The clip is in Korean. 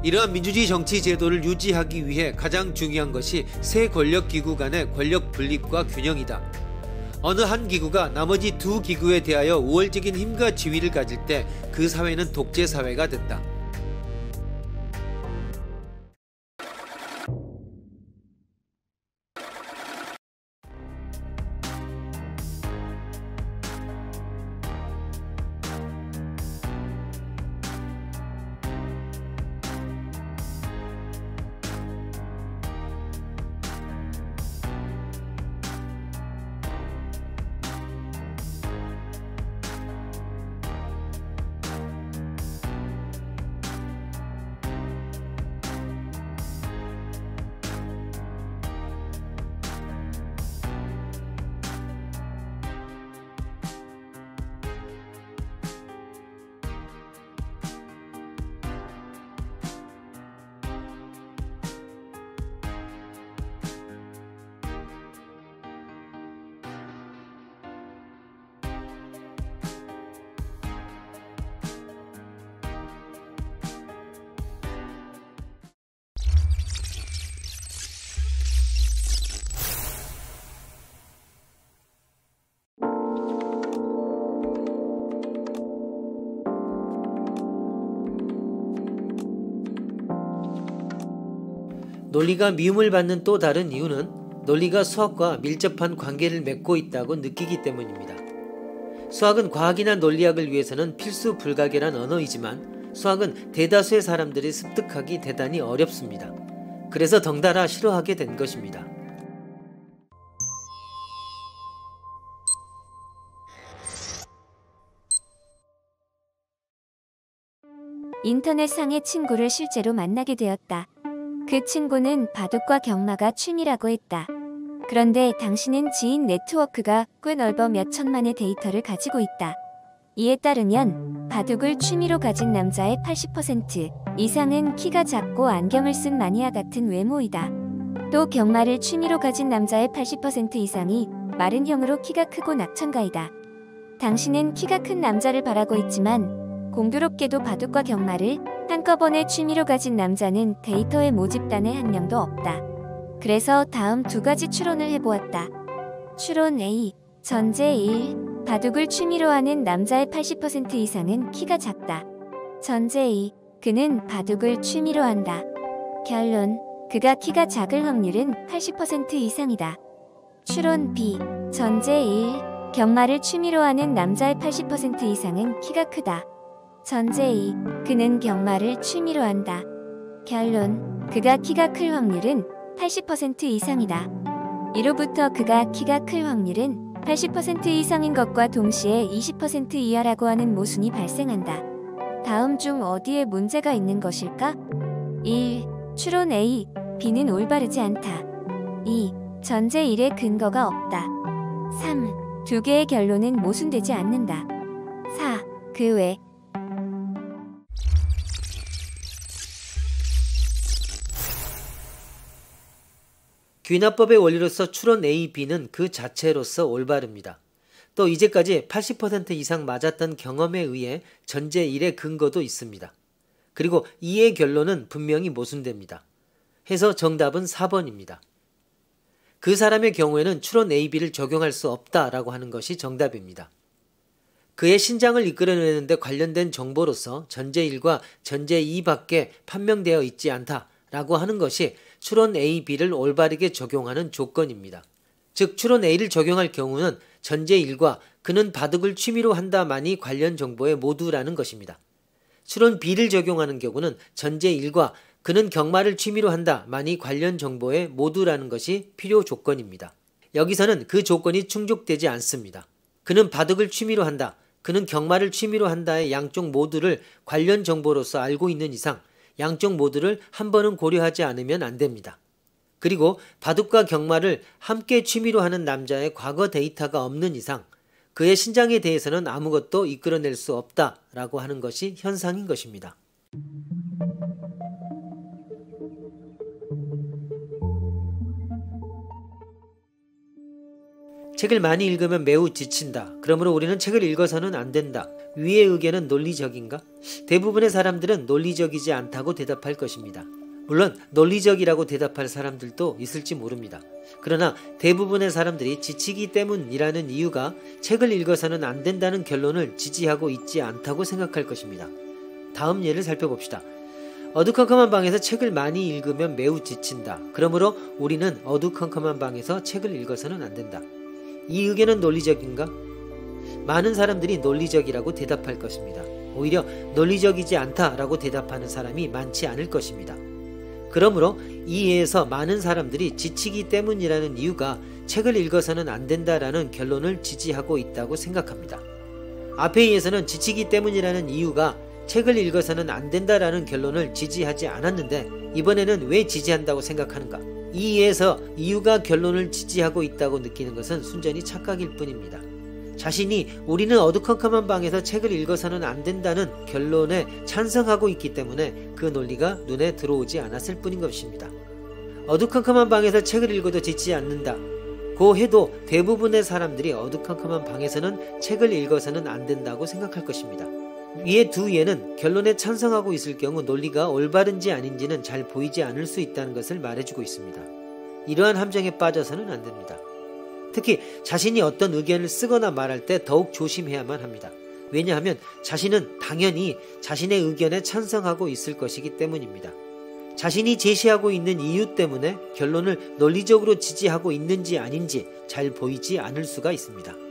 이러한 민주주의 정치 제도를 유지하기 위해 가장 중요한 것이 세 권력기구 간의 권력 분립과 균형이다. 어느 한 기구가 나머지 두 기구에 대하여 우월적인 힘과 지위를 가질 때 그 사회는 독재 사회가 된다. 논리가 미움을 받는 또 다른 이유는 논리가 수학과 밀접한 관계를 맺고 있다고 느끼기 때문입니다. 수학은 과학이나 논리학을 위해서는 필수 불가결한 언어이지만 수학은 대다수의 사람들이 습득하기 대단히 어렵습니다. 그래서 덩달아 싫어하게 된 것입니다. 인터넷상의 친구를 실제로 만나게 되었다. 그 친구는 바둑과 경마가 취미라고 했다. 그런데 당신은 지인 네트워크가 꽤 넓어 몇 천만의 데이터를 가지고 있다. 이에 따르면 바둑을 취미로 가진 남자의 80% 이상은 키가 작고 안경을 쓴 마니아 같은 외모이다. 또 경마를 취미로 가진 남자의 80% 이상이 마른형으로 키가 크고 낙천가이다. 당신은 키가 큰 남자를 바라고 있지만 공교롭게도 바둑과 경마를 한꺼번에 취미로 가진 남자는 데이터의 모집단에 한 명도 없다. 그래서 다음 두 가지 추론을 해보았다. 추론 A. 전제 1. 바둑을 취미로 하는 남자의 80% 이상은 키가 작다. 전제 2. 그는 바둑을 취미로 한다. 결론. 그가 키가 작을 확률은 80% 이상이다. 추론 B. 전제 1. 경마를 취미로 하는 남자의 80% 이상은 키가 크다. 전제 2. 그는 경마를 취미로 한다. 결론. 그가 키가 클 확률은 80% 이상이다. 이로부터 그가 키가 클 확률은 80% 이상인 것과 동시에 20% 이하라고 하는 모순이 발생한다. 다음 중 어디에 문제가 있는 것일까? 1. 추론 A. B는 올바르지 않다. 2. 전제 1의 근거가 없다. 3. 두 개의 결론은 모순되지 않는다. 4. 그 외. 귀납법의 원리로서 추론 A, B는 그 자체로서 올바릅니다. 또 이제까지 80% 이상 맞았던 경험에 의해 전제 1의 근거도 있습니다. 그리고 2의 결론은 분명히 모순됩니다. 해서 정답은 4번입니다. 그 사람의 경우에는 추론 A, B를 적용할 수 없다라고 하는 것이 정답입니다. 그의 신장을 이끌어내는데 관련된 정보로서 전제 1과 전제 2밖에 판명되어 있지 않다라고 하는 것이 추론 A, B를 올바르게 적용하는 조건입니다. 즉 추론 A를 적용할 경우는 전제 1과 그는 바둑을 취미로 한다만이 관련 정보의 모두라는 것입니다. 추론 B를 적용하는 경우는 전제 1과 그는 경마를 취미로 한다만이 관련 정보의 모두라는 것이 필요 조건입니다. 여기서는 그 조건이 충족되지 않습니다. 그는 바둑을 취미로 한다, 그는 경마를 취미로 한다의 양쪽 모두를 관련 정보로서 알고 있는 이상 양쪽 모두를 한 번은 고려하지 않으면 안 됩니다. 그리고 바둑과 경마를 함께 취미로 하는 남자의 과거 데이터가 없는 이상 그의 신장에 대해서는 아무것도 이끌어낼 수 없다라고 하는 것이 현상인 것입니다. 책을 많이 읽으면 매우 지친다. 그러므로 우리는 책을 읽어서는 안 된다. 위의 의견은 논리적인가? 대부분의 사람들은 논리적이지 않다고 대답할 것입니다. 물론 논리적이라고 대답할 사람들도 있을지 모릅니다. 그러나 대부분의 사람들이 지치기 때문이라는 이유가 책을 읽어서는 안 된다는 결론을 지지하고 있지 않다고 생각할 것입니다. 다음 예를 살펴봅시다. 어두컴컴한 방에서 책을 많이 읽으면 매우 지친다. 그러므로 우리는 어두컴컴한 방에서 책을 읽어서는 안 된다. 이 의견은 논리적인가? 많은 사람들이 논리적이라고 대답할 것입니다. 오히려 논리적이지 않다라고 대답하는 사람이 많지 않을 것입니다. 그러므로 이 예에서 많은 사람들이 지치기 때문이라는 이유가 책을 읽어서는 안 된다라는 결론을 지지하고 있다고 생각합니다. 앞의 예에서는 지치기 때문이라는 이유가 책을 읽어서는 안 된다라는 결론을 지지하지 않았는데 이번에는 왜 지지한다고 생각하는가? 이 예에서 이유가 결론을 지지하고 있다고 느끼는 것은 순전히 착각일 뿐입니다. 자신이 우리는 어두컴컴한 방에서 책을 읽어서는 안 된다는 결론에 찬성하고 있기 때문에 그 논리가 눈에 들어오지 않았을 뿐인 것입니다. 어두컴컴한 방에서 책을 읽어도 지치지 않는다. 고 해도 대부분의 사람들이 어두컴컴한 방에서는 책을 읽어서는 안 된다고 생각할 것입니다. 위의 두 예는 결론에 찬성하고 있을 경우 논리가 올바른지 아닌지는 잘 보이지 않을 수 있다는 것을 말해주고 있습니다. 이러한 함정에 빠져서는 안 됩니다. 특히 자신이 어떤 의견을 쓰거나 말할 때 더욱 조심해야만 합니다. 왜냐하면 자신은 당연히 자신의 의견에 찬성하고 있을 것이기 때문입니다. 자신이 제시하고 있는 이유 때문에 결론을 논리적으로 지지하고 있는지 아닌지 잘 보이지 않을 수가 있습니다.